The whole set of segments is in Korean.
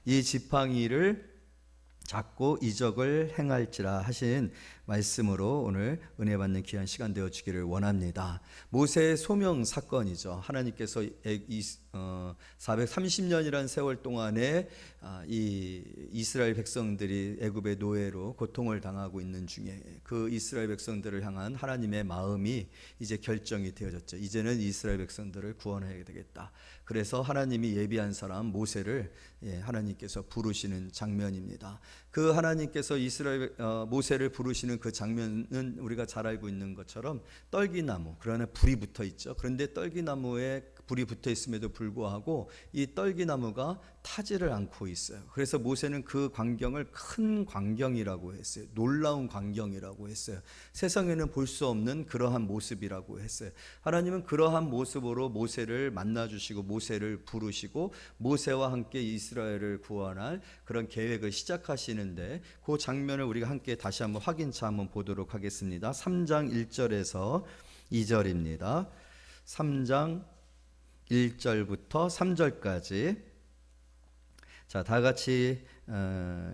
이 지팡이를 잡고 이적을 행할지라 하신 말씀으로 오늘 은혜 받는 귀한 시간 되어주기를 원합니다. 모세의 소명 사건이죠. 하나님께서 430년이라는 세월 동안에 이 이스라엘 백성들이 애굽의 노예로 고통을 당하고 있는 중에 그 이스라엘 백성들을 향한 하나님의 마음이 이제 결정이 되어졌죠. 이제는 이스라엘 백성들을 구원해야 되겠다. 그래서 하나님이 예비한 사람 모세를 하나님께서 부르시는 장면입니다. 그 하나님께서 모세를 부르시는 그 장면은 우리가 잘 알고 있는 것처럼 떨기나무, 그러나 불이 붙어 있죠. 그런데 떨기나무에 불이 붙어 있음에도 불구하고 이 떨기나무가 타지를 않고 있어요. 그래서 모세는 그 광경을 큰 광경이라고 했어요. 놀라운 광경이라고 했어요. 세상에는 볼 수 없는 그러한 모습이라고 했어요. 하나님은 그러한 모습으로 모세를 만나주시고 모세를 부르시고 모세와 함께 이스라엘을 구원할 그런 계획을 시작하시는데 그 장면을 우리가 함께 다시 한번 확인차 한번 보도록 하겠습니다. 3장 1절에서 2절입니다. 3장 1절부터 3절까지 자, 다 같이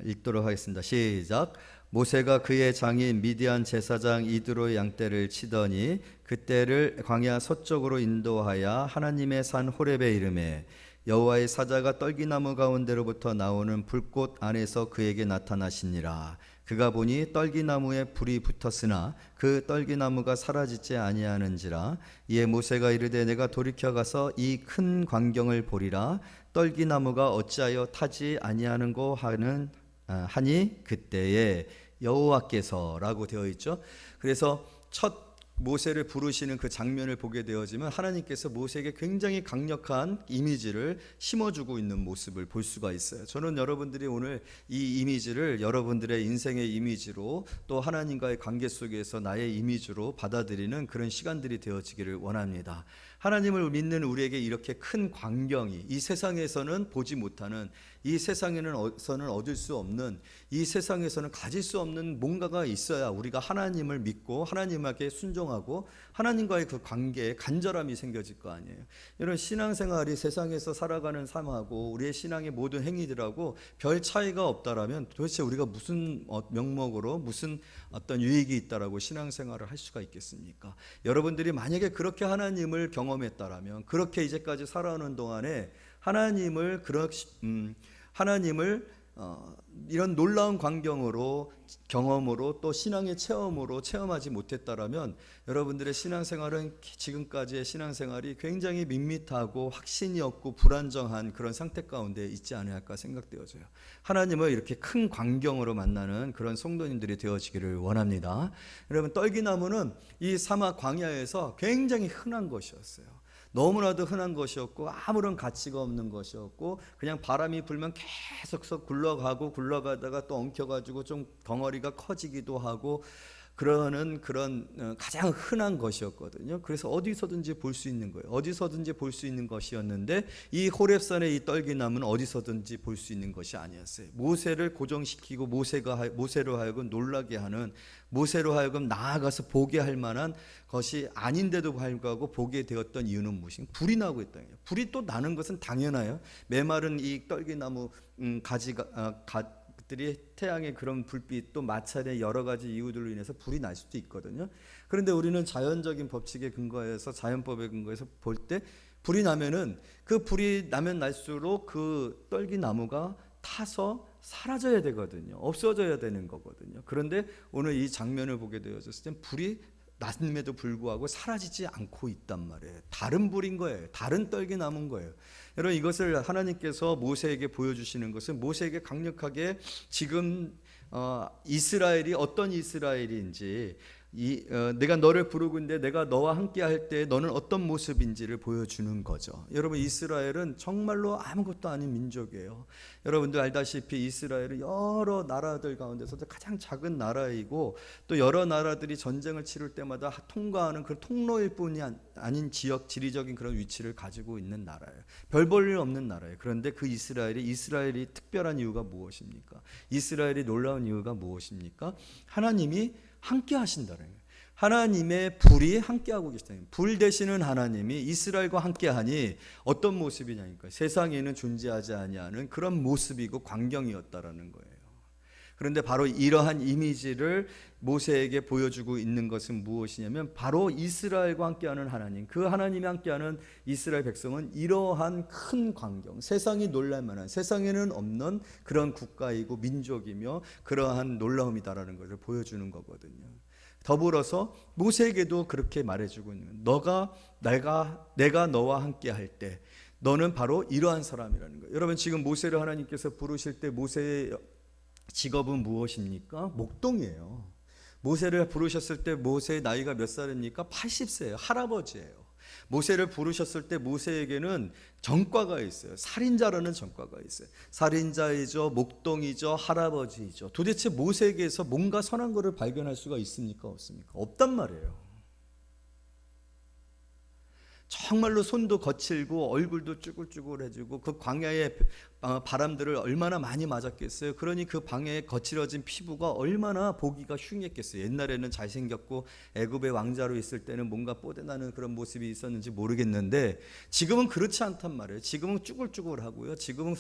읽도록 하겠습니다. 시작. 모세가 그의 장인 미디안 제사장 이드로의 양떼를 치더니 그떼를 광야 서쪽으로 인도하여 하나님의 산 호렙에 이르매 여호와의 사자가 떨기나무 가운데로부터 나오는 불꽃 안에서 그에게 나타나시니라. 그가 보니 떨기나무에 불이 붙었으나 그 떨기나무가 사라지지 아니하는지라. 이에 모세가 이르되 내가 돌이켜 가서 이 큰 광경을 보리라. 떨기나무가 어찌하여 타지 아니하는고 하니 그때에 여호와께서라고 되어 있죠. 그래서 첫 모세를 부르시는 그 장면을 보게 되어지면 하나님께서 모세에게 굉장히 강력한 이미지를 심어주고 있는 모습을 볼 수가 있어요. 저는 여러분들이 오늘 이 이미지를 여러분들의 인생의 이미지로 또 하나님과의 관계 속에서 나의 이미지로 받아들이는 그런 시간들이 되어지기를 원합니다. 하나님을 믿는 우리에게 이렇게 큰 광경이 이 세상에서는 보지 못하는, 이 세상에서는 얻을 수 없는, 이 세상에서는 가질 수 없는 뭔가가 있어야 우리가 하나님을 믿고 하나님에게 순종하고 하나님과의 그 관계에 간절함이 생겨질 거 아니에요. 이런 신앙생활이 세상에서 살아가는 삶하고 우리의 신앙의 모든 행위들하고 별 차이가 없다라면 도대체 우리가 무슨 명목으로 무슨 어떤 유익이 있다라고 신앙생활을 할 수가 있겠습니까? 여러분들이 만약에 그렇게 하나님을 경험했다라면, 그렇게 이제까지 살아오는 동안에 하나님을 이런 놀라운 광경으로, 경험으로, 또 신앙의 체험으로 체험하지 못했다라면 여러분들의 신앙생활은, 지금까지의 신앙생활이 굉장히 밋밋하고 확신이 없고 불안정한 그런 상태 가운데 있지 않을까 생각되어져요. 하나님을 이렇게 큰 광경으로 만나는 그런 성도님들이 되어지기를 원합니다. 여러분, 떨기나무는 이 사막 광야에서 굉장히 흔한 것이었어요. 너무나도 흔한 것이었고 아무런 가치가 없는 것이었고 그냥 바람이 불면 계속 굴러가다가 또 엉켜가지고 좀 덩어리가 커지기도 하고 그러는 그런 가장 흔한 것이었거든요. 그래서 어디서든지 볼 수 있는 거예요. 어디서든지 볼 수 있는 것이었는데 이 호렙산의 이 떨기나무는 어디서든지 볼 수 있는 것이 아니었어요. 모세를 고정시키고 모세로 하여금 놀라게 하는, 모세로 하여금 나아가서 보게 할 만한 것이 아닌데도 불구하고 보게 되었던 이유는 무엇인가? 불이 나고 있다는 거예요. 불이 또 나는 것은 당연해요. 메마른 이 떨기나무 들이 태양의 그런 불빛, 또 마찰의 여러 가지 이유들로 인해서 불이 날 수도 있거든요. 그런데 우리는 자연적인 법칙에 근거해서, 자연법에 근거해서 볼 때 불이 나면은 그 불이 나면 날수록 그 떨기나무가 타서 사라져야 되거든요. 없어져야 되는 거거든요. 그런데 오늘 이 장면을 보게 되어졌을 땐 불이 났음에도 불구하고 사라지지 않고 있단 말이에요. 다른 불인 거예요. 다른 떨기나무인 거예요. 여러분, 이것을 하나님께서 모세에게 보여주시는 것은 모세에게 강력하게 지금 이스라엘이 어떤 이스라엘인지, 내가 너를 부르고 있는데 내가 너와 함께 할 때 너는 어떤 모습인지를 보여주는 거죠. 여러분, 이스라엘은 정말로 아무것도 아닌 민족이에요. 여러분들 알다시피 이스라엘은 여러 나라들 가운데서도 가장 작은 나라이고 또 여러 나라들이 전쟁을 치를 때마다 통과하는 그 통로일 뿐이 아닌 지리적인 그런 위치를 가지고 있는 나라예요. 별 볼 일 없는 나라예요. 그런데 그 이스라엘이 특별한 이유가 무엇입니까? 이스라엘이 놀라운 이유가 무엇입니까? 하나님이 함께 하신다는 거예요. 하나님의 불이 함께하고 계시다는 거예요. 불 되시는 하나님이 이스라엘과 함께하니 어떤 모습이냐니까 세상에는 존재하지 아니하는 그런 모습이고 광경이었다라는 거예요. 그런데 바로 이러한 이미지를 모세에게 보여주고 있는 것은 무엇이냐면 바로 이스라엘과 함께하는 하나님, 그 하나님이 함께하는 이스라엘 백성은 이러한 큰 광경, 세상이 놀랄만한, 세상에는 없는 그런 국가이고 민족이며 그러한 놀라움이다라는 것을 보여주는 거거든요. 더불어서 모세에게도 그렇게 말해주고 있는 거예요. 내가 너와 함께할 때 너는 바로 이러한 사람이라는 거예요. 여러분 지금 모세를 하나님께서 부르실 때 모세의 직업은 무엇입니까? 목동이에요. 모세를 부르셨을 때 모세의 나이가 몇 살입니까? 80세예요. 할아버지예요. 모세를 부르셨을 때 모세에게는 전과가 있어요. 살인자라는 전과가 있어요. 살인자이죠, 목동이죠, 할아버지이죠. 도대체 모세에게서 뭔가 선한 것을 발견할 수가 있습니까? 없습니까? 없단 말이에요. 정말로 손도 거칠고 얼굴도 쭈글쭈글해지고 그 광야의 바람들을 얼마나 많이 맞았겠어요. 그러니 그 광야에 거칠어진 피부가 얼마나 보기가 흉했겠어요. 옛날에는 잘생겼고 애굽의 왕자로 있을 때는 뭔가 뽀대나는 그런 모습이 있었는지 모르겠는데 지금은 그렇지 않단 말이에요. 지금은 쭈글쭈글하고요. 지금은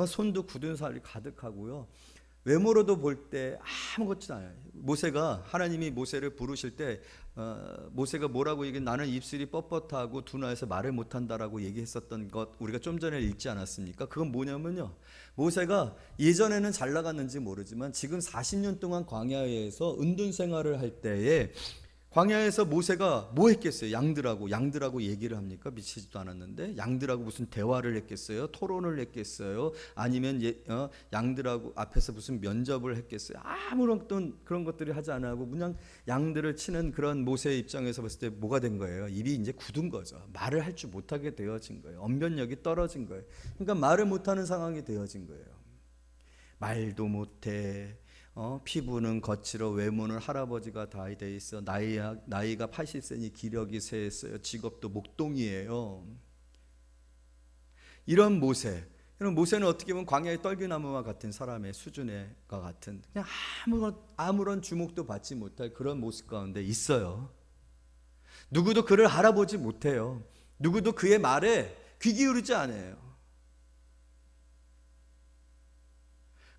손도 굳은 살이 가득하고요. 외모로도 볼 때 아무것도 않아요. 모세가 하나님이 모세를 부르실 때 모세가 뭐라고 얘기해? 나는 입술이 뻣뻣하고 둔하여서 말을 못한다라고 얘기했었던 것 우리가 좀 전에 읽지 않았습니까? 그건 뭐냐면요, 모세가 예전에는 잘 나갔는지 모르지만 지금 40년 동안 광야에서 은둔 생활을 할 때에 광야에서 모세가 뭐 했겠어요? 양들하고 얘기를 합니까? 미치지도 않았는데 양들하고 무슨 대화를 했겠어요? 토론을 했겠어요? 아니면 양들하고 앞에서 무슨 면접을 했겠어요? 아무런 그런 것들이 하지 않고 그냥 양들을 치는 그런 모세의 입장에서 봤을 때 뭐가 된 거예요? 입이 이제 굳은 거죠. 말을 할 줄 못하게 되어진 거예요. 언변력이 떨어진 거예요. 그러니까 말을 못하는 상황이 되어진 거예요. 말도 못해. 피부는 거칠어, 외모는 할아버지가 다 돼 있어. 나이가 80세니 기력이 쇠했어요. 직업도 목동이에요. 이런 모세, 모세는 어떻게 보면 광야의 떨기나무와 같은 사람의 수준과 같은 그냥 아무런 주목도 받지 못할 그런 모습 가운데 있어요. 누구도 그를 알아보지 못해요. 누구도 그의 말에 귀 기울이지 않아요.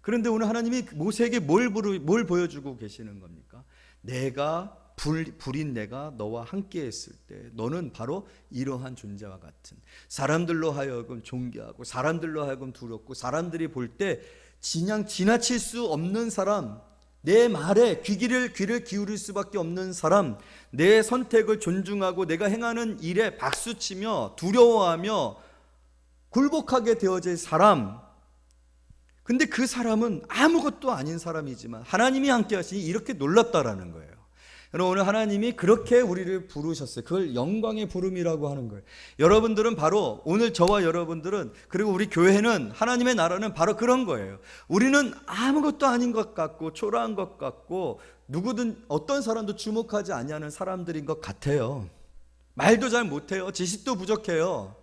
그런데 오늘 하나님이 모세에게 뭘 보여주고 계시는 겁니까? 불인 내가 너와 함께 했을 때 너는 바로 이러한 존재와 같은, 사람들로 하여금 존귀하고 사람들로 하여금 두렵고 사람들이 볼 때 그냥 지나칠 수 없는 사람, 내 말에 귀를 기울일 수밖에 없는 사람, 내 선택을 존중하고 내가 행하는 일에 박수치며 두려워하며 굴복하게 되어질 사람. 근데 그 사람은 아무것도 아닌 사람이지만 하나님이 함께 하시니 이렇게 놀랍다라는 거예요. 여러분 오늘 하나님이 그렇게 우리를 부르셨어요. 그걸 영광의 부름이라고 하는 거예요. 여러분들은 바로 오늘 저와 여러분들은, 그리고 우리 교회는, 하나님의 나라는 바로 그런 거예요. 우리는 아무것도 아닌 것 같고 초라한 것 같고 누구든 어떤 사람도 주목하지 아니하는 사람들인 것 같아요. 말도 잘 못해요. 지식도 부족해요.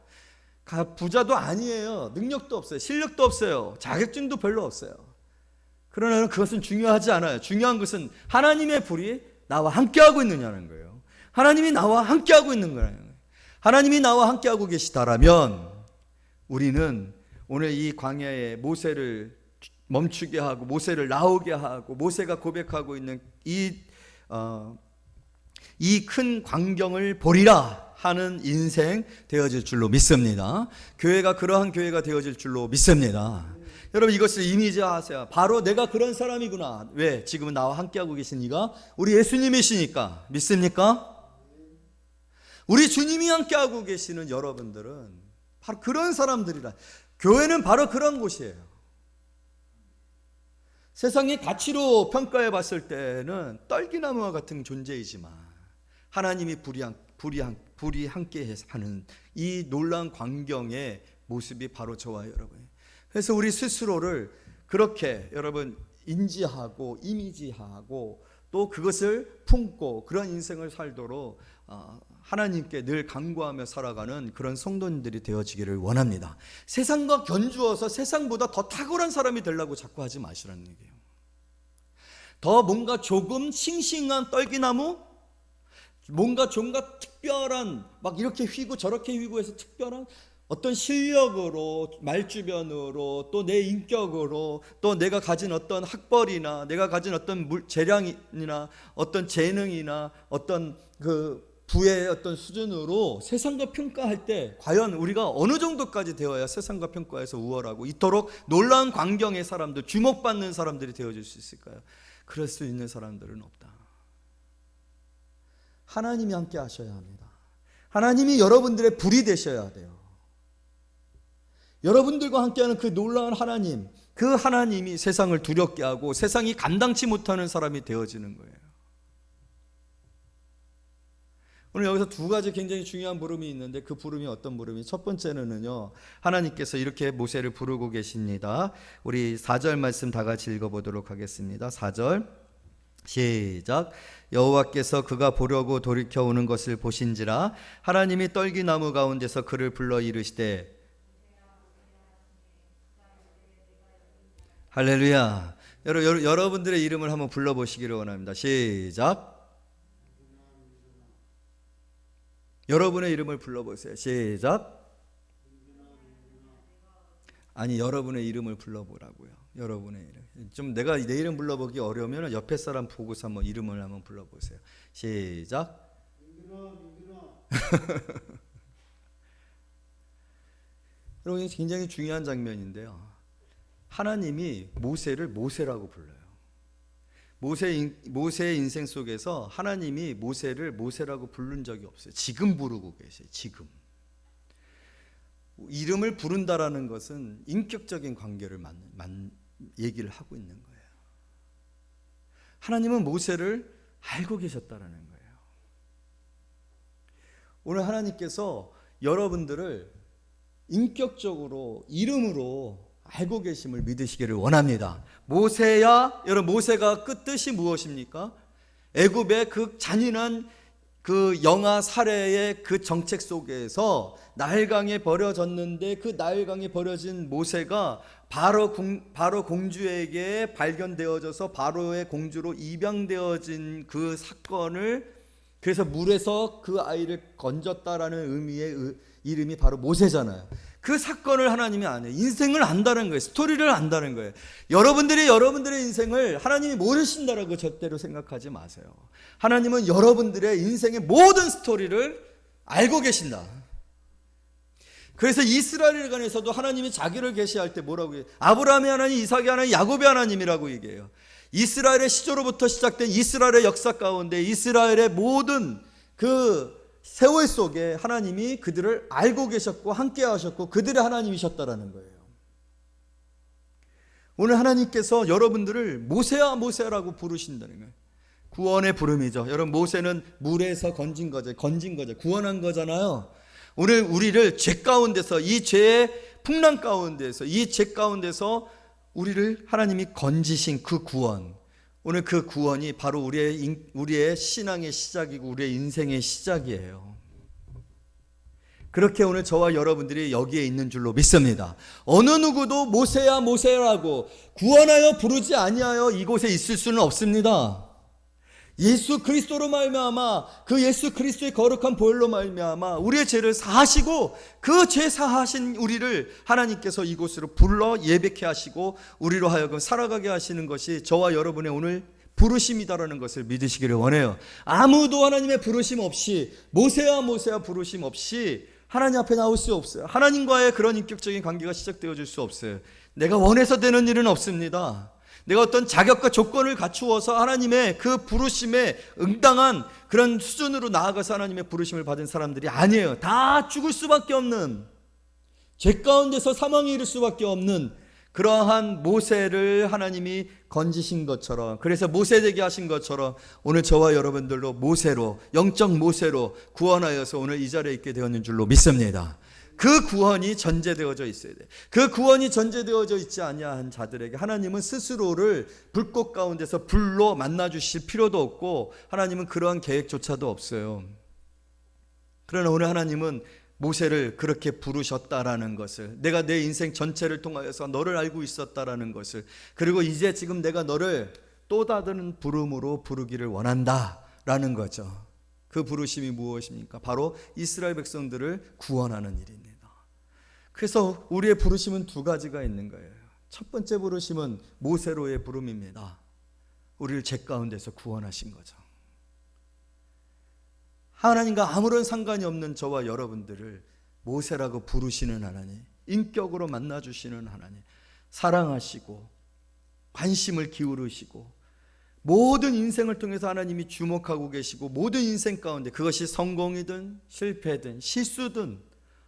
부자도 아니에요. 능력도 없어요. 실력도 없어요. 자격증도 별로 없어요. 그러나 그것은 중요하지 않아요. 중요한 것은 하나님의 불이 나와 함께하고 있느냐는 거예요. 하나님이 나와 함께하고 있는 거라는 거예요. 하나님이 나와 함께하고 계시다라면 우리는 오늘 이 광야에 모세를 멈추게 하고 모세를 나오게 하고 모세가 고백하고 있는 이 큰 광경을 보리라 하는 인생 되어질 줄로 믿습니다. 교회가 그러한 교회가 되어질 줄로 믿습니다. 여러분 이것을 이미지하세요. 바로 내가 그런 사람이구나. 왜? 지금은 나와 함께하고 계신 이가 우리 예수님이시니까. 믿습니까? 우리 주님이 함께하고 계시는 여러분들은 바로 그런 사람들이라. 교회는 바로 그런 곳이에요. 세상의 가치로 평가해 봤을 때는 떨기나무와 같은 존재이지만 하나님이 불이 함께 하는 이 놀라운 광경의 모습이 바로 저와 여러분이에요. 그래서 우리 스스로를 그렇게 여러분 인지하고 이미지하고 또 그것을 품고 그런 인생을 살도록 하나님께 늘 간구하며 살아가는 그런 성도님들이 되어지기를 원합니다. 세상과 견주어서 세상보다 더 탁월한 사람이 되려고 자꾸 하지 마시라는 얘기예요. 더 뭔가 조금 싱싱한 떨기나무, 뭔가 특별한 막 이렇게 휘고 저렇게 휘고 해서 특별한 어떤 실력으로, 말주변으로, 또 내 인격으로, 또 내가 가진 어떤 학벌이나 내가 가진 어떤 재량이나 어떤 재능이나 어떤 그 부의 어떤 수준으로 세상과 평가할 때 과연 우리가 어느 정도까지 되어야 세상과 평가에서 우월하고 이토록 놀라운 광경의 사람들, 주목받는 사람들이 되어줄 수 있을까요? 그럴 수 있는 사람들은 없다. 하나님이 함께 하셔야 합니다. 하나님이 여러분들의 불이 되셔야 돼요. 여러분들과 함께하는 그 놀라운 하나님, 그 하나님이 세상을 두렵게 하고 세상이 감당치 못하는 사람이 되어지는 거예요. 오늘 여기서 두 가지 굉장히 중요한 부름이 있는데 그 부름이 어떤 부름이? 첫 번째는요, 하나님께서 이렇게 모세를 부르고 계십니다. 우리 4절 말씀 다 같이 읽어보도록 하겠습니다. 4절 시작. 여호와께서 그가 보려고 돌이켜 오는 것을 보신지라 하나님이 떨기나무 가운데서 그를 불러 이르시되. 할렐루야. 여러분들의 이름을 한번 불러보시기를 원합니다. 시작. 여러분의 이름을 불러보세요. 시작. 아니, 여러분의 이름을 불러보라고요. 여러분의 이름. 좀 내가 내 이름 불러보기 어려우면 옆에 사람 보고서 한번 이름을 한번 불러보세요. 시작. 여러분, 굉장히 중요한 장면인데요. 하나님이 모세를 모세라고 불러요. 모세의 인생 속에서 하나님이 모세를 모세라고 부른 적이 없어요. 지금 부르고 계세요. 지금. 이름을 부른다라는 것은 인격적인 관계를 얘기를 하고 있는 거예요. 하나님은 모세를 알고 계셨다라는 거예요. 오늘 하나님께서 여러분들을 인격적으로 이름으로 알고 계심을 믿으시기를 원합니다. 모세야, 여러분, 모세가 끝뜻이 무엇입니까? 애굽의 그 잔인한 그 영아 살해의 그 정책 속에서 나일강에 버려졌는데 그 나일강에 버려진 모세가 바로 공주에게 발견되어져서 바로의 공주로 입양되어진 그 사건을, 그래서 물에서 그 아이를 건졌다라는 의미의 이름이 바로 모세잖아요. 그 사건을 하나님이 아네요. 인생을 안다는 거예요. 스토리를 안다는 거예요. 여러분들의 인생을 하나님이 모르신다라고 절대로 생각하지 마세요. 하나님은 여러분들의 인생의 모든 스토리를 알고 계신다. 그래서 이스라엘에 관해서도 하나님이 자기를 계시할 때 뭐라고 해요? 아브라함의 하나님, 이삭의 하나님, 야곱의 하나님이라고 얘기해요. 이스라엘의 시조로부터 시작된 이스라엘의 역사 가운데 이스라엘의 모든 그 세월 속에 하나님이 그들을 알고 계셨고 함께 하셨고 그들의 하나님이셨다라는 거예요. 오늘 하나님께서 여러분들을 모세야 모세라고 부르신다는 거예요. 구원의 부름이죠. 여러분, 모세는 물에서 건진 거죠. 구원한 거잖아요. 오늘 우리를 죄 가운데서, 이 죄의 풍랑 가운데서, 이 죄 가운데서 우리를 하나님이 건지신 그 구원, 오늘 그 구원이 바로 우리의 신앙의 시작이고 우리의 인생의 시작이에요. 그렇게 오늘 저와 여러분들이 여기에 있는 줄로 믿습니다. 어느 누구도 모세야 모세라고 구원하여 부르지 아니하여 이곳에 있을 수는 없습니다. 예수 그리스도로 말미암아, 그 예수 그리스도의 거룩한 보혈로 말미암아 우리의 죄를 사하시고 그 죄 사하신 우리를 하나님께서 이곳으로 불러 예배케 하시고 우리로 하여금 살아가게 하시는 것이 저와 여러분의 오늘 부르심이다라는 것을 믿으시기를 원해요. 아무도 하나님의 부르심 없이, 모세야 모세야 부르심 없이 하나님 앞에 나올 수 없어요. 하나님과의 그런 인격적인 관계가 시작되어질 수 없어요. 내가 원해서 되는 일은 없습니다. 내가 어떤 자격과 조건을 갖추어서 하나님의 그 부르심에 응당한 그런 수준으로 나아가서 하나님의 부르심을 받은 사람들이 아니에요. 다 죽을 수밖에 없는, 죄 가운데서 사망에 이를 수밖에 없는 그러한 모세를 하나님이 건지신 것처럼, 그래서 모세 되게 하신 것처럼 오늘 저와 여러분들도 모세로, 영적 모세로 구원하여서 오늘 이 자리에 있게 되었는 줄로 믿습니다. 그 구원이 전제되어져 있어야 돼. 그 구원이 전제되어져 있지 아니한 자들에게 하나님은 스스로를 불꽃 가운데서 불로 만나 주실 필요도 없고 하나님은 그러한 계획조차도 없어요. 그러나 오늘 하나님은 모세를 그렇게 부르셨다라는 것을, 내가 내 인생 전체를 통하여서 너를 알고 있었다라는 것을, 그리고 이제 지금 내가 너를 또 다른 부름으로 부르기를 원한다라는 거죠. 그 부르심이 무엇입니까? 바로 이스라엘 백성들을 구원하는 일입니다. 그래서 우리의 부르심은 두 가지가 있는 거예요. 첫 번째 부르심은 모세로의 부름입니다. 우리를 죄 가운데서 구원하신 거죠. 하나님과 아무런 상관이 없는 저와 여러분들을 모세라고 부르시는 하나님, 인격으로 만나주시는 하나님, 사랑하시고 관심을 기울이시고 모든 인생을 통해서 하나님이 주목하고 계시고 모든 인생 가운데 그것이 성공이든 실패든 실수든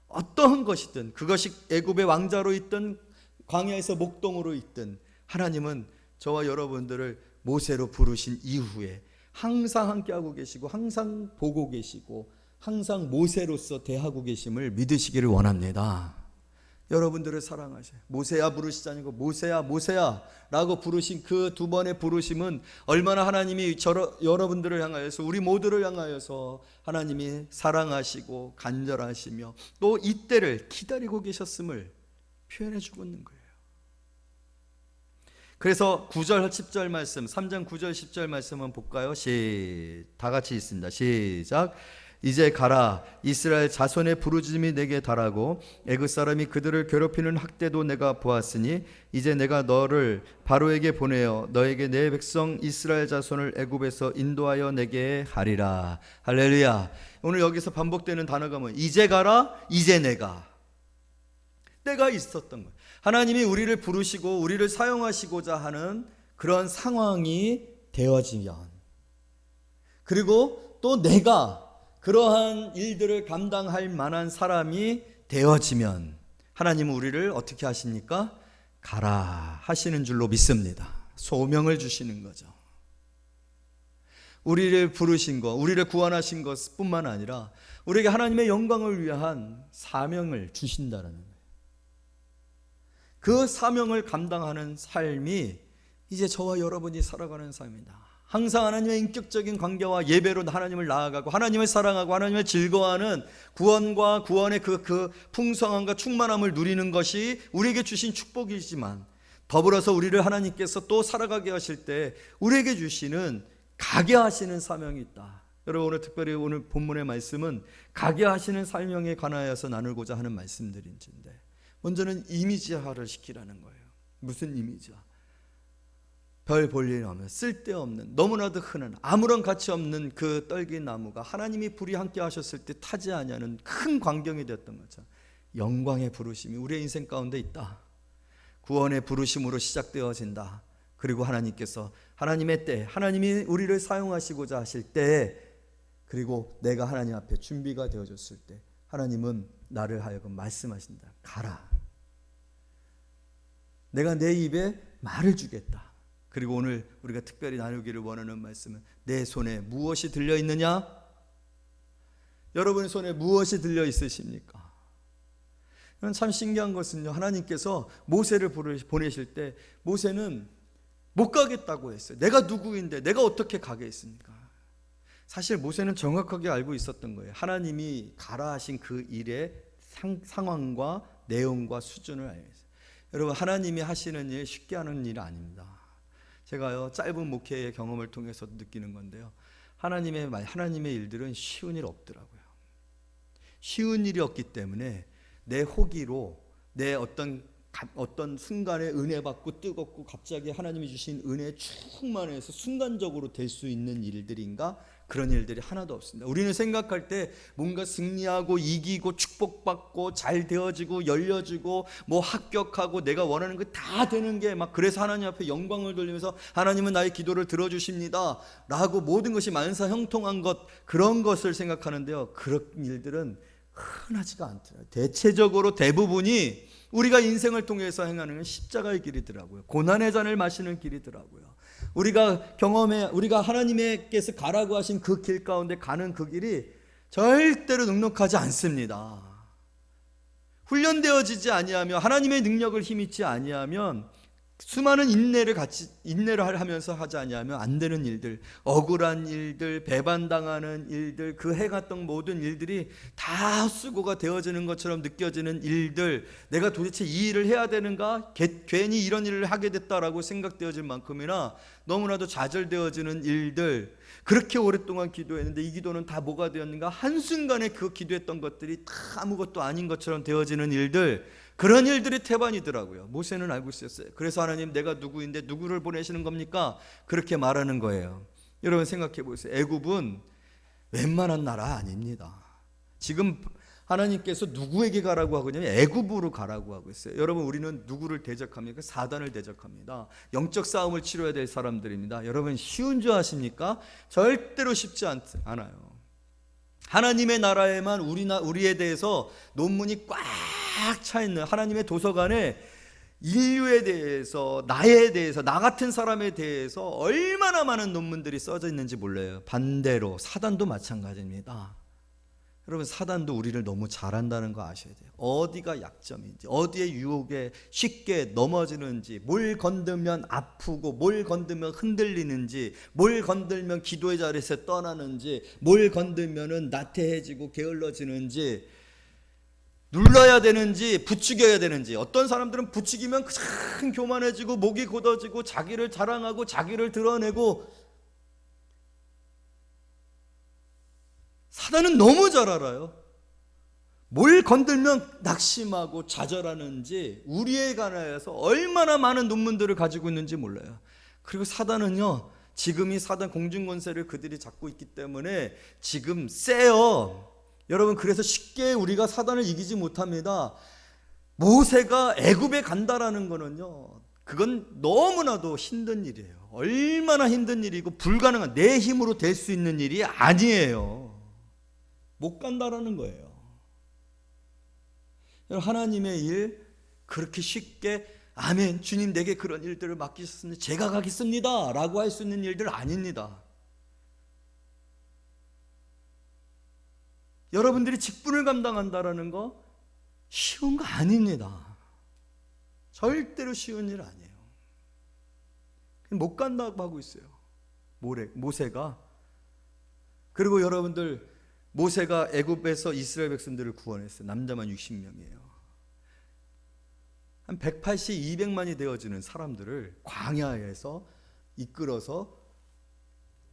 어떠한 것이든 그것이 애굽의 왕자로 있든 광야에서 목동으로 있든 하나님은 저와 여러분들을 모세로 부르신 이후에 항상 함께하고 계시고 항상 보고 계시고 항상 모세로서 대하고 계심을 믿으시기를 원합니다. 여러분들을 사랑하셔요. 모세야 부르시지 아니고 모세야 모세야 라고 부르신 그 두 번의 부르심은 얼마나 하나님이 여러분들을 향하여서 우리 모두를 향하여서 하나님이 사랑하시고 간절하시며 또 이때를 기다리고 계셨음을 표현해 주고 있는 거예요. 그래서 9절 10절 말씀 3장 9절 10절 말씀 한번 볼까요? 다 같이 있습니다. 시작. 이제 가라. 이스라엘 자손의 부르짖음이 내게 달하고 애굽 사람이 그들을 괴롭히는 학대도 내가 보았으니 이제 내가 너를 바로에게 보내어 너에게 내 백성 이스라엘 자손을 애굽에서 인도하여 내게 하리라. 할렐루야. 오늘 여기서 반복되는 단어가 뭐예요? 이제 가라. 이제 내가. 때가 있었던 거예요. 하나님이 우리를 부르시고 우리를 사용하시고자 하는 그런 상황이 되어지면, 그리고 또 내가 그러한 일들을 감당할 만한 사람이 되어지면 하나님은 우리를 어떻게 하십니까? 가라 하시는 줄로 믿습니다. 소명을 주시는 거죠. 우리를 부르신 것, 우리를 구원하신 것뿐만 아니라 우리에게 하나님의 영광을 위한 사명을 주신다는 거예요. 그 사명을 감당하는 삶이 이제 저와 여러분이 살아가는 삶입니다. 항상 하나님의 인격적인 관계와 예배로 하나님을 나아가고 하나님을 사랑하고 하나님을 즐거워하는 구원과 구원의 그 풍성함과 충만함을 누리는 것이 우리에게 주신 축복이지만, 더불어서 우리를 하나님께서 또 살아가게 하실 때 우리에게 주시는 가게 하시는 사명이 있다. 여러분, 오늘 특별히 오늘 본문의 말씀은 가게 하시는 사명에 관하여서 나누고자 하는 말씀들인데, 먼저는 이미지화를 시키라는 거예요. 무슨 이미지화? 별 볼 일 없는 쓸데없는 너무나도 흔한 아무런 가치 없는 그 떨긴 나무가 하나님이 불이 함께 하셨을 때 타지 아니하는 큰 광경이 되었던 거죠. 영광의 부르심이 우리의 인생 가운데 있다. 구원의 부르심으로 시작되어진다. 그리고 하나님께서 하나님의 때, 하나님이 우리를 사용하시고자 하실 때, 그리고 내가 하나님 앞에 준비가 되어졌을 때 하나님은 나를 하여금 말씀하신다. 가라. 내가 내 입에 말을 주겠다. 그리고 오늘 우리가 특별히 나누기를 원하는 말씀은 내 손에 무엇이 들려 있느냐? 여러분의 손에 무엇이 들려 있으십니까? 참 신기한 것은요, 하나님께서 모세를 보내실 때 모세는 못 가겠다고 했어요. 내가 누구인데 내가 어떻게 가겠습니까? 사실 모세는 정확하게 알고 있었던 거예요. 하나님이 가라 하신 그 일의 상황과 내용과 수준을 알고 있어요. 여러분, 하나님이 하시는 일 쉽게 하는 일 아닙니다. 제가요, 짧은 목회의 경험을 통해서 느끼는 건데요, 하나님의 일들은 쉬운 일 없더라고요. 쉬운 일이 없기 때문에 내 호기로 내 어떤 순간에 은혜 받고 뜨겁고 갑자기 하나님이 주신 은혜에 충만해서 순간적으로 될 수 있는 일들인가? 그런 일들이 하나도 없습니다. 우리는 생각할 때 뭔가 승리하고 이기고 축복받고 잘 되어지고 열려지고 뭐 합격하고 내가 원하는 거 다 되는 게 막, 그래서 하나님 앞에 영광을 돌리면서 하나님은 나의 기도를 들어주십니다 라고 모든 것이 만사형통한 것, 그런 것을 생각하는데요, 그런 일들은 흔하지가 않더라고요. 대체적으로 대부분이 우리가 인생을 통해서 행하는 십자가의 길이더라고요. 고난의 잔을 마시는 길이더라고요. 우리가 하나님께서 가라고 하신 그 길 가운데 가는 그 길이 절대로 넉넉하지 않습니다. 훈련되어지지 아니하며 하나님의 능력을 힘입지 아니하면 수많은 인내를 하면서 하지 않냐면 안 되는 일들, 억울한 일들, 배반당하는 일들, 그 해갔던 모든 일들이 다 수고가 되어지는 것처럼 느껴지는 일들, 내가 도대체 이 일을 해야 되는가? 괜히 이런 일을 하게 됐다라고 생각되어질 만큼이나 너무나도 좌절되어지는 일들, 그렇게 오랫동안 기도했는데 이 기도는 다 뭐가 되었는가? 한순간에 그 기도했던 것들이 다 아무것도 아닌 것처럼 되어지는 일들, 그런 일들이 태반이더라고요. 모세는 알고 있었어요. 그래서 하나님, 내가 누구인데 누구를 보내시는 겁니까? 그렇게 말하는 거예요. 여러분 생각해 보세요. 애굽은 웬만한 나라 아닙니다. 지금 하나님께서 누구에게 가라고 하고 있냐면 애굽으로 가라고 하고 있어요. 여러분, 우리는 누구를 대적합니까? 사단을 대적합니다. 영적 싸움을 치러야 될 사람들입니다. 여러분, 쉬운 줄 아십니까? 절대로 쉽지 않아요. 하나님의 나라에만 우리에 대해서 논문이 꽉 차 있는 하나님의 도서관에 인류에 대해서, 나에 대해서, 나 같은 사람에 대해서 얼마나 많은 논문들이 써져 있는지 몰라요. 반대로 사단도 마찬가지입니다. 여러분, 사단도 우리를 너무 잘한다는 거 아셔야 돼요. 어디가 약점인지, 어디에 유혹에 쉽게 넘어지는지, 뭘 건들면 아프고, 뭘 건들면 흔들리는지, 뭘 건들면 기도의 자리에서 떠나는지, 뭘 건들면 나태해지고 게을러지는지, 눌러야 되는지 부추겨야 되는지. 어떤 사람들은 부추기면 큰 교만해지고 목이 곧어지고 자기를 자랑하고 자기를 드러내고. 사단은 너무 잘 알아요. 뭘 건들면 낙심하고 좌절하는지, 우리에 관하여서 얼마나 많은 논문들을 가지고 있는지 몰라요. 그리고 사단은요, 지금이 사단 공중권세를 그들이 잡고 있기 때문에 지금 세요. 여러분, 그래서 쉽게 우리가 사단을 이기지 못합니다. 모세가 애굽에 간다라는 거는요, 그건 너무나도 힘든 일이에요. 얼마나 힘든 일이고 불가능한, 내 힘으로 될 수 있는 일이 아니에요. 못 간다라는 거예요. 하나님의 일 그렇게 쉽게 아멘, 주님 내게 그런 일들을 맡기셨으니 제가 가겠습니다 라고 할 수 있는 일들 아닙니다. 여러분들이 직분을 감당한다라는 거 쉬운 거 아닙니다. 절대로 쉬운 일 아니에요. 못 간다고 하고 있어요, 모세가. 그리고 여러분들, 모세가 애굽에서 이스라엘 백성들을 구원했어요. 남자만 60명이에요. 한 180, 200만이 되어지는 사람들을 광야에서 이끌어서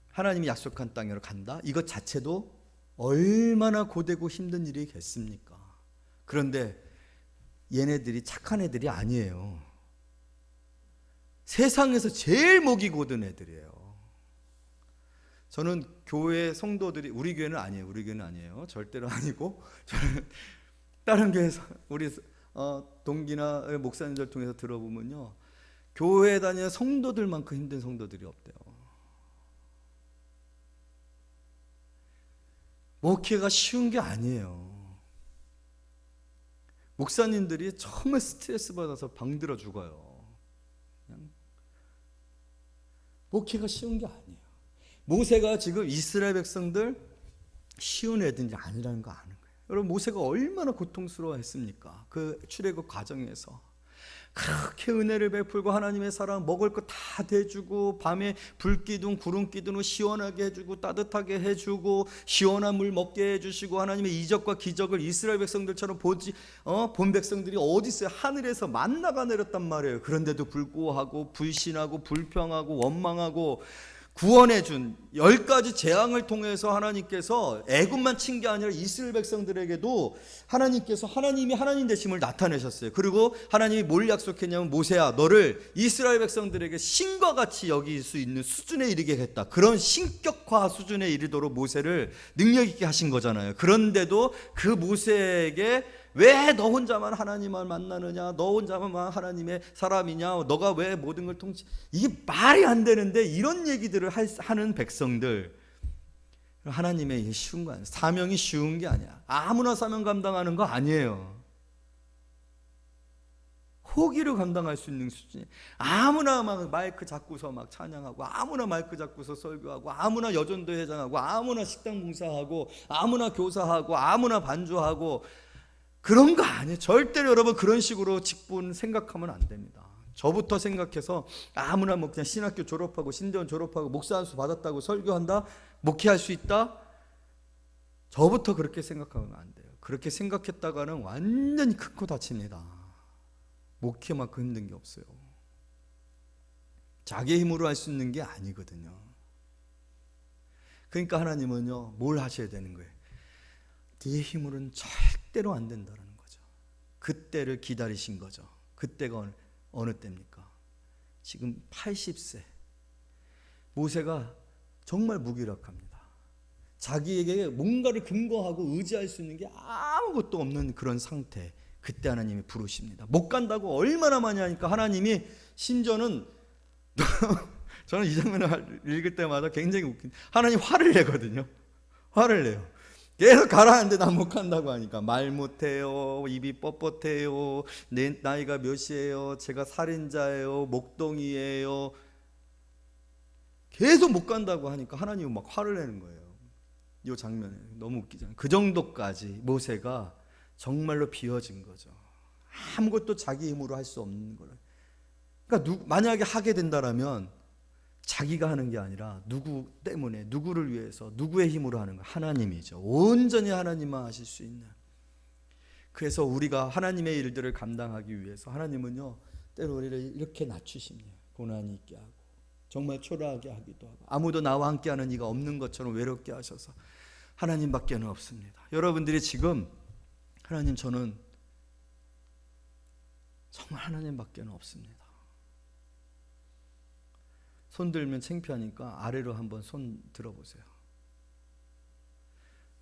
하나님이 약속한 땅으로 간다? 이것 자체도 얼마나 고되고 힘든 일이겠습니까? 그런데 얘네들이 착한 애들이 아니에요. 세상에서 제일 목이 고든 애들이에요. 저는 교회 성도들이, 우리 교회는 아니에요. 절대로 아니고, 저는 다른 교회에서 우리 동기나 목사님들 통해서 들어보면요, 교회에 다니는 성도들만큼 힘든 성도들이 없대요. 목회가 쉬운 게 아니에요. 목사님들이 정말 스트레스 받아서 병들어 죽어요. 그냥 목회가 쉬운 게 아니에요. 모세가 지금 이스라엘 백성들 쉬운 애들이 아니라는 거 아는 거예요. 여러분, 모세가 얼마나 고통스러워했습니까? 그 출애굽 과정에서 그렇게 은혜를 베풀고 하나님의 사랑, 먹을 거 다 대주고, 밤에 불기둥 구름기둥으로 시원하게 해주고, 따뜻하게 해주고, 시원한 물 먹게 해주시고, 하나님의 이적과 기적을 이스라엘 백성들처럼 본 백성들이 어디 있어요? 하늘에서 만나가 내렸단 말이에요. 그런데도 불구하고 불신하고 불평하고 원망하고, 구원해준 10가지 재앙을 통해서 하나님께서 애굽만 친 게 아니라 이스라엘 백성들에게도 하나님께서 하나님이 하나님 되심을 나타내셨어요. 그리고 하나님이 뭘 약속했냐면, 모세야, 너를 이스라엘 백성들에게 신과 같이 여길 수 있는 수준에 이르게 했다. 그런 신격화 수준에 이르도록 모세를 능력 있게 하신 거잖아요. 그런데도 그 모세에게 왜 너 혼자만 하나님을 만나느냐, 너 혼자만 하나님의 사람이냐, 너가 왜 모든 걸 이게 말이 안 되는데 이런 얘기들을 하는 백성들, 하나님의 이게 쉬운 거 아니에요. 사명이 쉬운 게 아니야. 아무나 사명 감당하는 거 아니에요. 호기를 감당할 수 있는 수준이, 아무나 막 마이크 잡고서 막 찬양하고, 아무나 마이크 잡고서 설교하고, 아무나 여전도 회장하고, 아무나 식당 봉사하고, 아무나 교사하고, 아무나 반주하고, 그런 거 아니에요. 절대로 여러분 그런 식으로 직분 생각하면 안 됩니다. 저부터 생각해서 아무나 뭐 그냥 신학교 졸업하고 신대원 졸업하고 목사 안수 받았다고 설교한다, 목회할 수 있다, 저부터 그렇게 생각하면 안 돼요. 그렇게 생각했다가는 완전히 큰 코 다칩니다. 목회만큼 힘든 게 없어요. 자기 힘으로 할 수 있는 게 아니거든요. 그러니까 하나님은요, 뭘 하셔야 되는 거예요? 네 힘으로는 절대로 안 된다는 거죠. 그때를 기다리신 거죠. 그때가 어느 때입니까? 지금 80세. 모세가 정말 무기력합니다. 자기에게 뭔가를 근거하고 의지할 수 있는 게 아무것도 없는 그런 상태. 그때 하나님이 부르십니다. 못 간다고 얼마나 많이 하니까 하나님이 심지어는 저는 이 장면을 읽을 때마다 굉장히 웃긴, 하나님 화를 내거든요. 화를 내요. 계속 가라는데 난 못 간다고 하니까 말 못해요, 입이 뻣뻣해요, 내 나이가 몇이에요, 제가 살인자예요, 목동이에요, 계속 못 간다고 하니까 하나님은 막 화를 내는 거예요. 이 장면에 너무 웃기잖아요. 그 정도까지 모세가 정말로 비워진 거죠. 아무것도 자기 힘으로 할 수 없는 거예요. 그러니까 만약에 하게 된다라면 자기가 하는 게 아니라 누구 때문에, 누구를 위해서, 누구의 힘으로 하는 거? 하나님이죠. 온전히 하나님만 하실 수 있는. 그래서 우리가 하나님의 일들을 감당하기 위해서 하나님은요, 때로 우리를 이렇게 낮추십니다. 고난이 있게 하고 정말 초라하게 하기도 하고 아무도 나와 함께하는 이가 없는 것처럼 외롭게 하셔서 하나님밖에는 없습니다. 여러분들이 지금 하나님, 저는 정말 하나님밖에는 없습니다. 손 들면 창피하니까 아래로 한번 손 들어보세요.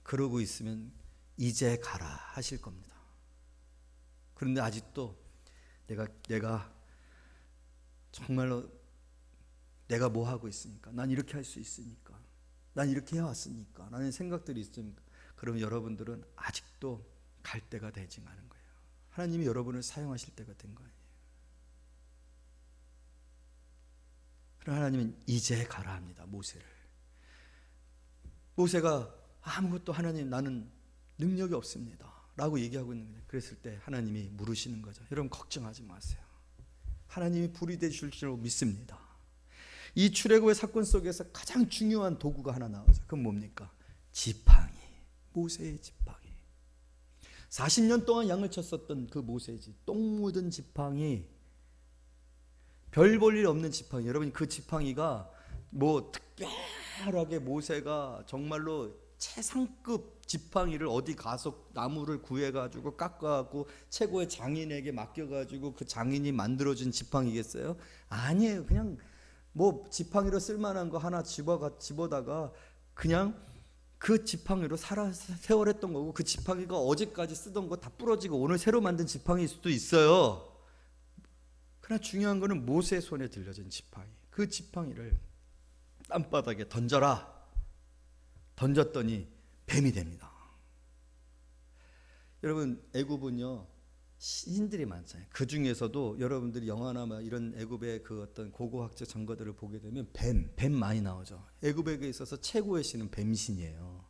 그러고 있으면 이제 가라 하실 겁니다. 그런데 아직도 내가 정말로 내가 뭐 하고 있으니까, 난 이렇게 할 수 있으니까, 난 이렇게 해왔으니까 라는 생각들이 있으니까, 그러면 여러분들은 아직도 갈 때가 되지 않은 거예요. 하나님이 여러분을 사용하실 때가 된 거예요. 그럼 하나님은 이제 가라 합니다. 모세를. 모세가 아무것도, 하나님 나는 능력이 없습니다 라고 얘기하고 있는 거예요. 그랬을 때 하나님이 물으시는 거죠. 여러분 걱정하지 마세요. 하나님이 불이 되실 줄 믿습니다. 이 출애굽의 사건 속에서 가장 중요한 도구가 하나 나오죠. 그건 뭡니까? 지팡이. 모세의 지팡이. 40년 동안 양을 쳤었던 그 모세의 똥 묻은 지팡이, 별 볼 일 없는 지팡이. 여러분, 그 지팡이가 뭐 특별하게 모세가 정말로 최상급 지팡이를 어디 가서 나무를 구해가지고 깎아갖고 최고의 장인에게 맡겨가지고 그 장인이 만들어준 지팡이겠어요? 아니에요. 그냥 뭐 지팡이로 쓸만한 거 하나 집어다가 그냥 그 지팡이로 세월했던 거고, 그 지팡이가 어제까지 쓰던 거 다 부러지고 오늘 새로 만든 지팡이일 수도 있어요. 그러나 중요한 거는 모세의 손에 들려진 지팡이. 그 지팡이를 땅바닥에 던져라. 던졌더니 뱀이 됩니다. 여러분, 애굽은요 신들이 많잖아요. 그 중에서도 여러분들이 영화나 막 이런 애굽의 그 어떤 고고학적 증거들을 보게 되면 뱀 많이 나오죠. 애굽에게 있어서 최고의 신은 뱀신이에요.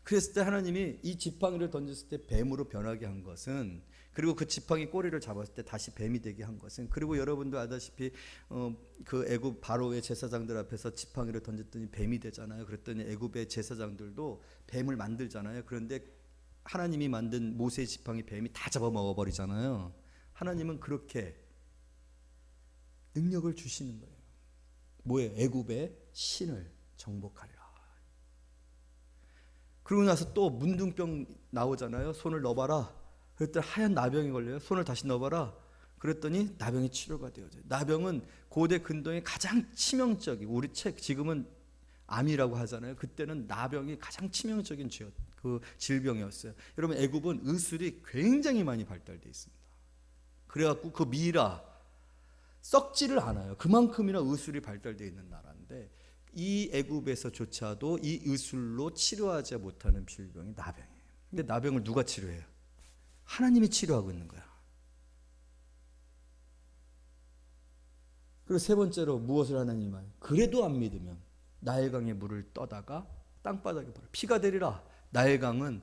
그랬을 때 하나님이 이 지팡이를 던졌을 때 뱀으로 변하게 한 것은, 그리고 그 지팡이 꼬리를 잡았을 때 다시 뱀이 되게 한 것은, 그리고 여러분도 아다시피 그 애굽 바로의 제사장들 앞에서 지팡이를 던졌더니 뱀이 되잖아요. 그랬더니 애굽의 제사장들도 뱀을 만들잖아요. 그런데 하나님이 만든 모세의 지팡이 뱀이 다 잡아먹어 버리잖아요. 하나님은 그렇게 능력을 주시는 거예요. 뭐예요? 애굽의 신을 정복하리라. 그러고 나서 또 문둥병 나오잖아요. 손을 넣어봐라. 그랬더니 하얀 나병이 걸려요. 손을 다시 넣어봐라. 그랬더니 나병이 치료가 되어져요. 나병은 고대 근동의 가장 치명적인, 우리 책 지금은 암이라고 하잖아요. 그때는 나병이 가장 치명적인 그 질병이었어요. 여러분, 애굽은 의술이 굉장히 많이 발달되어 있습니다. 그래갖고 그 미라 썩지를 않아요. 그만큼이나 의술이 발달되어 있는 나라인데, 이 애굽에서조차도 이 의술로 치료하지 못하는 질병이 나병이에요. 근데 나병을 누가 치료해요? 하나님이 치료하고 있는 거야. 그리고 세 번째로 무엇을 하나님이 말해요? 그래도 안 믿으면 나일강에 물을 떠다가 땅바닥에 버려. 피가 되리라. 나일강은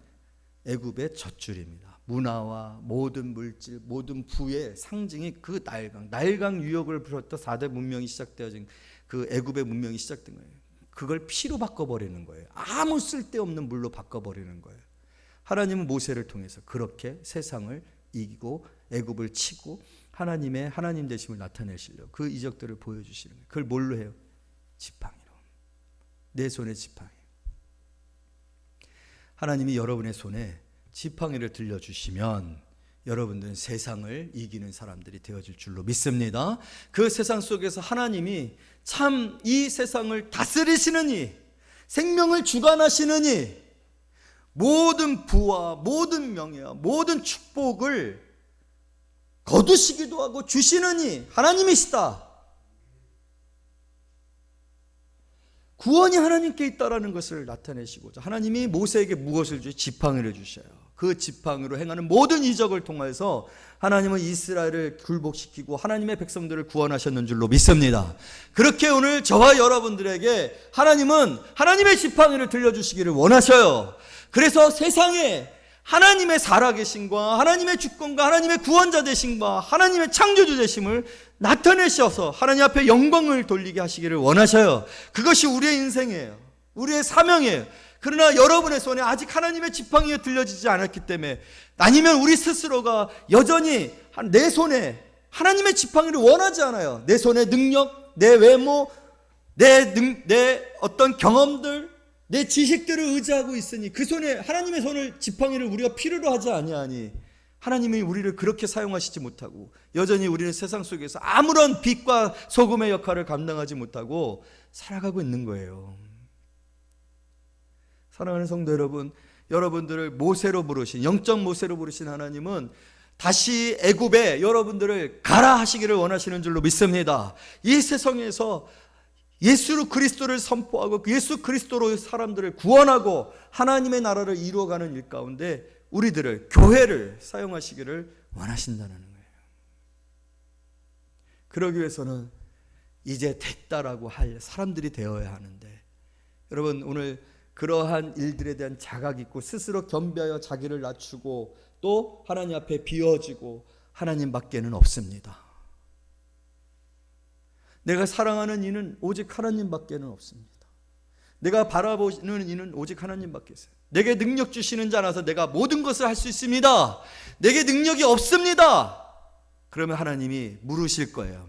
애굽의 젖줄입니다. 문화와 모든 물질, 모든 부의 상징이 그 나일강 유역을 비롯해 4대 문명이 시작되어진 그 애굽의 문명이 시작된 거예요. 그걸 피로 바꿔버리는 거예요. 아무 쓸데없는 물로 바꿔버리는 거예요. 하나님은 모세를 통해서 그렇게 세상을 이기고 애굽을 치고 하나님의 하나님 되심을 나타내시려고 그 이적들을 보여주시는 거예요. 그걸 뭘로 해요? 지팡이로. 내 손에 지팡이. 하나님이 여러분의 손에 지팡이를 들려주시면 여러분들은 세상을 이기는 사람들이 되어질 줄로 믿습니다. 그 세상 속에서 하나님이 참 이 세상을 다스리시는 이, 생명을 주관하시는 이, 모든 부와 모든 명예와 모든 축복을 거두시기도 하고 주시는 이 하나님이시다. 구원이 하나님께 있다라는 것을 나타내시고자 하나님이 모세에게 무엇을 주셔요? 지팡이를 주셔요. 그 지팡이로 행하는 모든 이적을 통해서 하나님은 이스라엘을 굴복시키고 하나님의 백성들을 구원하셨는 줄로 믿습니다. 그렇게 오늘 저와 여러분들에게 하나님은 하나님의 지팡이를 들려주시기를 원하셔요. 그래서 세상에 하나님의 살아계심과 하나님의 주권과 하나님의 구원자 되심과 하나님의 창조주 되심을 나타내셔서 하나님 앞에 영광을 돌리게 하시기를 원하셔요. 그것이 우리의 인생이에요. 우리의 사명이에요. 그러나 여러분의 손에 아직 하나님의 지팡이가 들려지지 않았기 때문에, 아니면 우리 스스로가 여전히 내 손에 하나님의 지팡이를 원하지 않아요. 내 손의 능력, 내 외모, 내 어떤 경험들, 내 지식들을 의지하고 있으니 그 손에 하나님의 손을 지팡이를 우리가 필요로 하지 아니하니 하나님이 우리를 그렇게 사용하시지 못하고 여전히 우리는 세상 속에서 아무런 빛과 소금의 역할을 감당하지 못하고 살아가고 있는 거예요. 사랑하는 성도 여러분, 여러분들을 모세로 부르신, 영적 모세로 부르신 하나님은 다시 애굽에 여러분들을 가라 하시기를 원하시는 줄로 믿습니다. 이 세상에서 예수 그리스도를 선포하고 예수 그리스도로 사람들을 구원하고 하나님의 나라를 이루어가는 일 가운데 우리들을, 교회를 사용하시기를 원하신다는 거예요. 그러기 위해서는 이제 됐다라고 할 사람들이 되어야 하는데, 여러분 오늘 그러한 일들에 대한 자각 있고 스스로 겸비하여 자기를 낮추고 또 하나님 앞에 비워지고 하나님밖에는 없습니다. 내가 사랑하는 이는 오직 하나님밖에는 없습니다. 내가 바라보는 이는 오직 하나님밖에 있어요. 내게 능력 주시는 자라서 내가 모든 것을 할 수 있습니다. 내게 능력이 없습니다. 그러면 하나님이 물으실 거예요.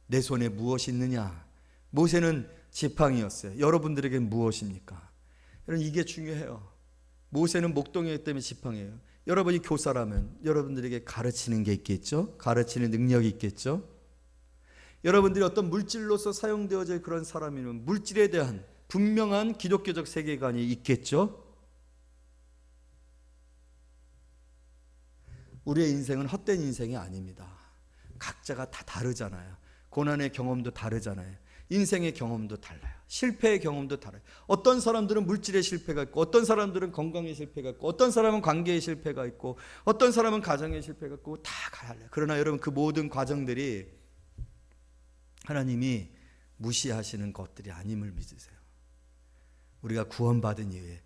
내 손에 무엇이 있느냐? 모세는 지팡이였어요. 여러분들에게는 무엇입니까? 여러분 이게 중요해요. 모세는 목동이었기 때문에 지팡이예요. 여러분이 교사라면 여러분들에게 가르치는 게 있겠죠? 가르치는 능력이 있겠죠? 여러분들이 어떤 물질로서 사용되어질 그런 사람이면 물질에 대한 분명한 기독교적 세계관이 있겠죠? 우리의 인생은 헛된 인생이 아닙니다. 각자가 다 다르잖아요. 고난의 경험도 다르잖아요. 인생의 경험도 달라요. 실패의 경험도 달라요. 어떤 사람들은 물질의 실패가 있고, 어떤 사람들은 건강의 실패가 있고, 어떤 사람은 관계의 실패가 있고, 어떤 사람은 가정의 실패가 있고, 다 달라요. 그러나 여러분 그 모든 과정들이 하나님이 무시하시는 것들이 아님을 믿으세요. 우리가 구원받은 이후에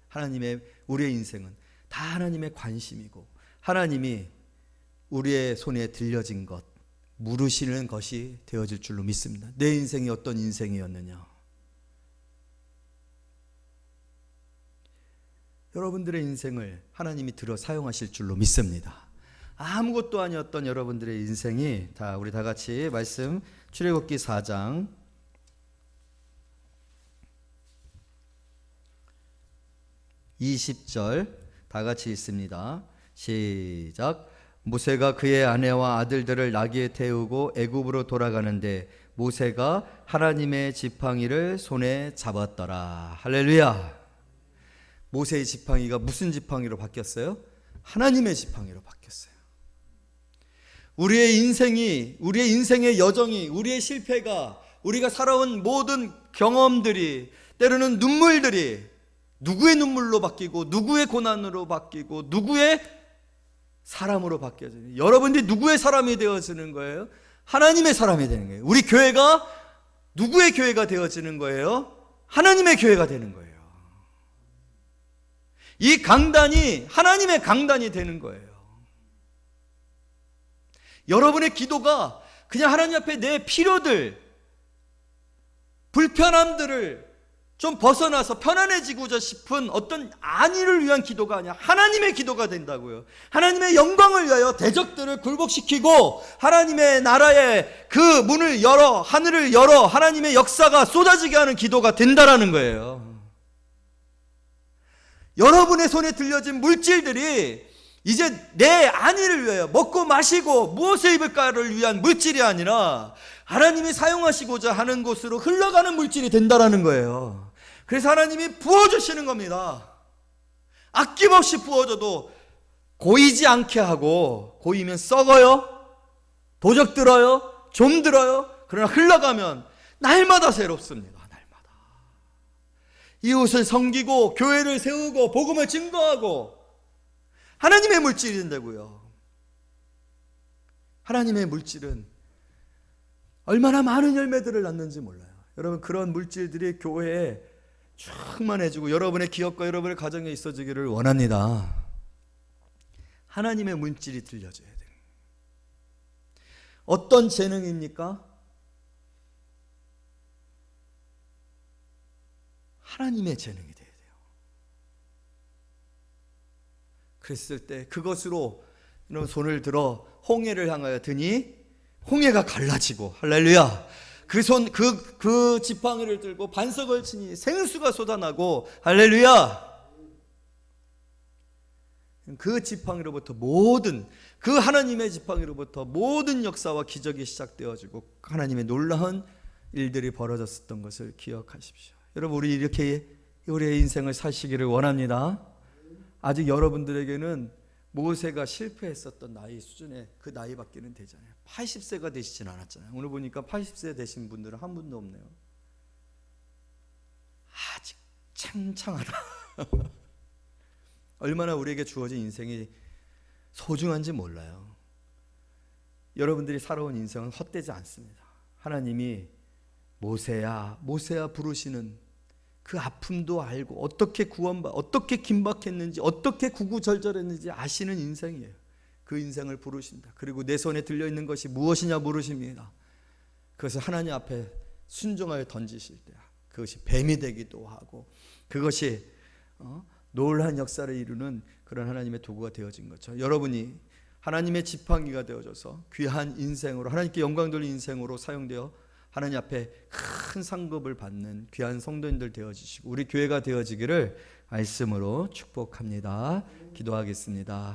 우리의 인생은 다 하나님의 관심이고 하나님이 우리의 손에 들려진 것 물으시는 것이 되어질 줄로 믿습니다. 내 인생이 어떤 인생이었느냐? 여러분들의 인생을 하나님이 들어 사용하실 줄로 믿습니다. 아무것도 아니었던 여러분들의 인생이 우리 다 같이 말씀 출애굽기 4장 20절 다 같이 읽습니다. 시작. 모세가 그의 아내와 아들들을 나귀에 태우고 애굽으로 돌아가는데 모세가 하나님의 지팡이를 손에 잡았더라. 할렐루야. 모세의 지팡이가 무슨 지팡이로 바뀌었어요? 하나님의 지팡이로 바뀌었어요. 우리의 인생의 여정이, 우리의 실패가, 우리가 살아온 모든 경험들이, 때로는 눈물들이 누구의 눈물로 바뀌고 누구의 고난으로 바뀌고 누구의 사람으로 바뀌어져요. 여러분들이 누구의 사람이 되어지는 거예요? 하나님의 사람이 되는 거예요. 우리 교회가 누구의 교회가 되어지는 거예요? 하나님의 교회가 되는 거예요. 이 강단이 하나님의 강단이 되는 거예요. 여러분의 기도가 그냥 하나님 앞에 내 필요들, 불편함들을 좀 벗어나서 편안해지고자 싶은 어떤 안위를 위한 기도가 아니라 하나님의 기도가 된다고요. 하나님의 영광을 위하여 대적들을 굴복시키고 하나님의 나라의 그 문을 열어, 하늘을 열어 하나님의 역사가 쏟아지게 하는 기도가 된다라는 거예요. 여러분의 손에 들려진 물질들이 이제 내 안위를 위하여 먹고 마시고 무엇을 입을까를 위한 물질이 아니라 하나님이 사용하시고자 하는 곳으로 흘러가는 물질이 된다라는 거예요. 그래서 하나님이 부어주시는 겁니다. 아낌없이 부어줘도 고이지 않게 하고, 고이면 썩어요, 도적 들어요, 좀 들어요. 그러나 흘러가면 날마다 새롭습니다. 날마다 이웃을 섬기고 교회를 세우고 복음을 증거하고 하나님의 물질이 된다고요. 하나님의 물질은 얼마나 많은 열매들을 낳는지 몰라요. 여러분, 그런 물질들이 교회에 충만해지고 여러분의 기업과 여러분의 가정에 있어지기를 원합니다. 하나님의 물질이 들려져야 돼요. 어떤 재능입니까? 하나님의 재능이 돼야 돼요. 그랬을 때 그것으로 손을 들어 홍해를 향하여 드니 홍해가 갈라지고, 할렐루야. 그 지팡이를 들고 반석을 치니 생수가 쏟아나고, 할렐루야. 그 지팡이로부터 그 하나님의 지팡이로부터 모든 역사와 기적이 시작되어지고 하나님의 놀라운 일들이 벌어졌었던 것을 기억하십시오. 여러분, 우리 이렇게 우리의 인생을 사시기를 원합니다. 아직 여러분들에게는 모세가 실패했었던 나이 수준의 그 나이밖에는 되잖아요. 80세가 되시진 않았잖아요. 오늘 보니까 80세 되신 분들은 한 분도 없네요. 아직 창창하다. 얼마나 우리에게 주어진 인생이 소중한지 몰라요. 여러분들이 살아온 인생은 헛되지 않습니다. 하나님이 모세야 부르시는 그 아픔도 알고 어떻게 어떻게 긴박했는지, 어떻게 구구절절했는지 아시는 인생이에요. 그 인생을 부르신다. 그리고 내 손에 들려있는 것이 무엇이냐 물으십니다. 그것을 하나님 앞에 순종하여 던지실 때 그것이 뱀이 되기도 하고, 그것이 놀라운 역사를 이루는 그런 하나님의 도구가 되어진 거죠. 여러분이 하나님의 지팡이가 되어져서 귀한 인생으로, 하나님께 영광 돌리는 인생으로 사용되어 하나님 앞에 큰 상급을 받는 귀한 성도님들 되어지시고 우리 교회가 되어지기를 말씀으로 축복합니다. 기도하겠습니다.